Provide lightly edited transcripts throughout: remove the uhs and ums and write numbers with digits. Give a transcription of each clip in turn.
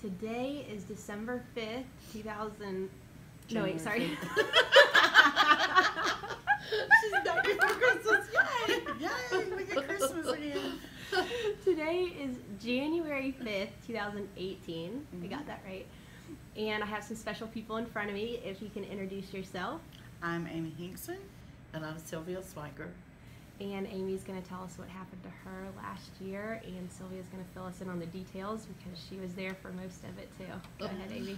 Today is December 5th, 2000. No, wait, sorry. She's back before Christmas. Yay! Yay! We get Christmas again. Today is January 5th, 2018. I got that right. And I have some special people in front of me. If you can introduce yourself. I'm Amy Hinkson. And I'm Sylvia Swiger. And Amy's going to tell us what happened to her last year, and Sylvia's going to fill us in on the details because she was there for most of it too. Go ahead, Amy.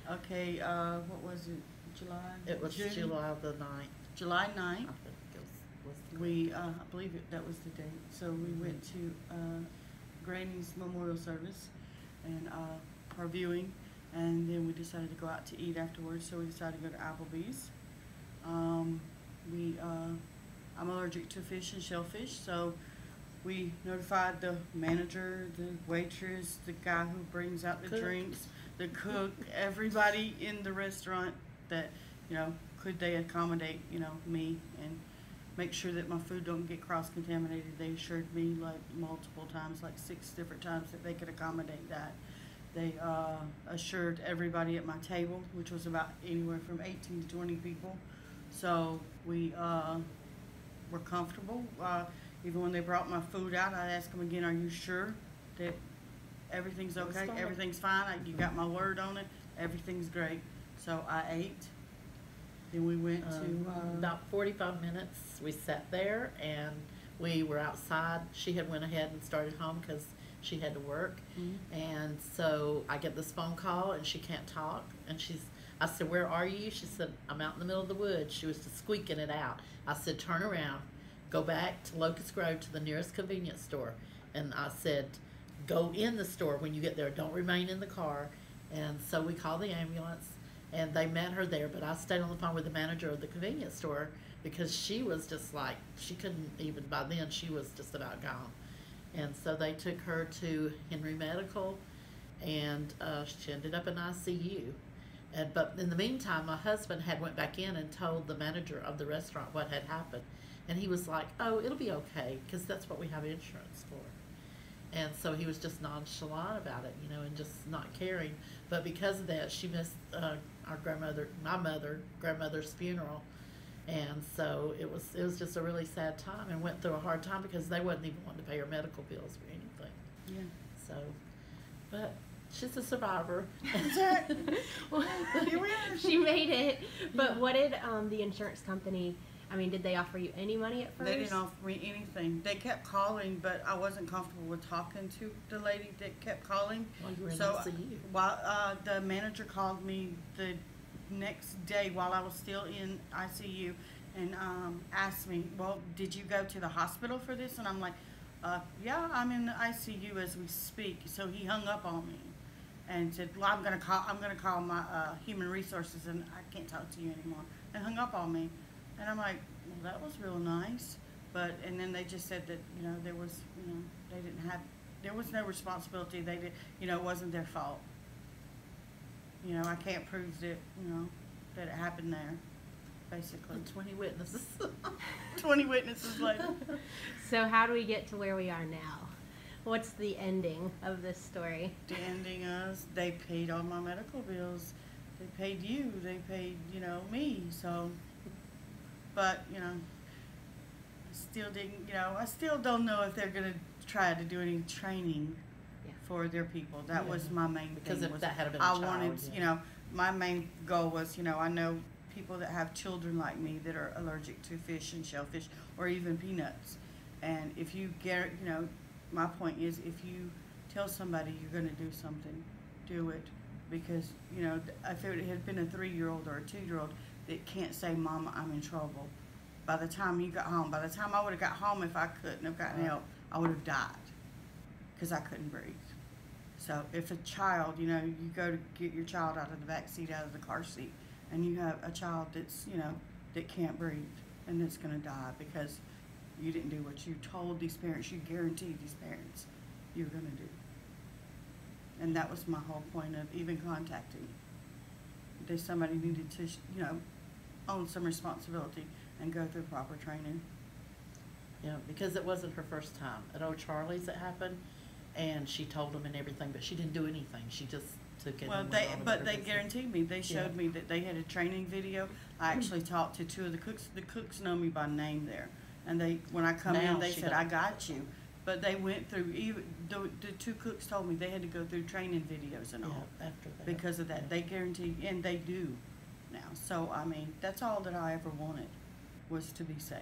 Okay, what was it? July? It was June? July the 9th. July 9th. I think it was the We, I believe that was the date. So we went to Granny's memorial service and our viewing, and then we decided to go out to eat afterwards. So we decided to go to Applebee's. I'm allergic to fish and shellfish, so we notified the manager, the waitress, the guy who brings out the drinks, the cook, everybody in the restaurant that, could they accommodate, me and make sure that my food don't get cross-contaminated. They assured me like multiple times, like 6 different times, that they could accommodate that. They assured everybody at my table, which was about anywhere from 18 to 20 people. So we were comfortable. Even when they brought my food out, I asked them again, are you sure that everything's okay? Everything's fine. You got my word on it. Everything's great. So I ate. Then we went to... about 45 minutes. We sat there and we were outside. She had went ahead and started home because she had to work. And so I get this phone call and she can't talk. And I said, where are you? She said, I'm out in the middle of the woods. She was just squeaking it out. I said, turn around, go back to Locust Grove to the nearest convenience store. And I said, go in the store when you get there. Don't remain in the car. And so we called the ambulance and they met her there. But I stayed on the phone with the manager of the convenience store because she was just like, she couldn't even, by then she was just about gone. And so they took her to Henry Medical and she ended up in ICU. But in the meantime, my husband had went back in and told the manager of the restaurant what had happened. And he was like, oh, it'll be okay, because that's what we have insurance for. And so he was just nonchalant about it, and just not caring. But because of that, she missed our grandmother's funeral. And so it was just a really sad time, and went through a hard time because they wasn't even wanting to pay her medical bills or anything. Yeah. So, but... she's a survivor. Well, she made it. But what did the insurance company, did they offer you any money at first? They didn't offer me anything. They kept calling, but I wasn't comfortable with talking to the lady that kept calling. While you were in so ICU. While the manager called me the next day while I was still in ICU and asked me, well, did you go to the hospital for this? And I'm like, yeah, I'm in the ICU as we speak. So he hung up on me and said, well, I'm gonna call my human resources and I can't talk to you anymore. And hung up on me. And I'm like, well, that was real nice. And then they just said that, there was, there was no responsibility. They did, it wasn't their fault. I can't prove that, that it happened there, basically. 20 witnesses. 20 witnesses later. So how do we get to where we are now? What's the ending of this story? The ending is they paid all my medical bills. They paid you. They paid, me. So, but, I still didn't, I still don't know if they're going to try to do any training for their people. That was my main thing. Because if that had been a I child, wanted, my main goal was, I know people that have children like me that are allergic to fish and shellfish or even peanuts. And if you get, my point is, if you tell somebody you're going to do something, do it. Because, if it had been a 3-year-old or a 2-year-old that can't say, Mama, I'm in trouble, by the time you got home, by the time I would have got home, if I couldn't have gotten help, I would have died because I couldn't breathe. So if a child, you go to get your child out of the back seat, out of the car seat, and you have a child that's, that can't breathe and that's going to die because you didn't do what you told these parents, you guaranteed these parents you were going to do. And that was my whole point of even contacting. That somebody needed to, own some responsibility and go through proper training. Yeah, because it wasn't her first time. At Old Charlie's it happened, and she told them and everything, but she didn't do anything. She just took it. Well, and they went on but about they her business. guaranteed me. They showed Yeah. me that they had a training video. I actually talked to two of the cooks. The cooks know me by name there, and they when I come Now in, they she said, does. "I got you." But they went through even the two cooks told me they had to go through training videos and all Yeah, after that. because of that. Yeah. They guarantee, and they do now. So I mean, that's all that I ever wanted was to be safe.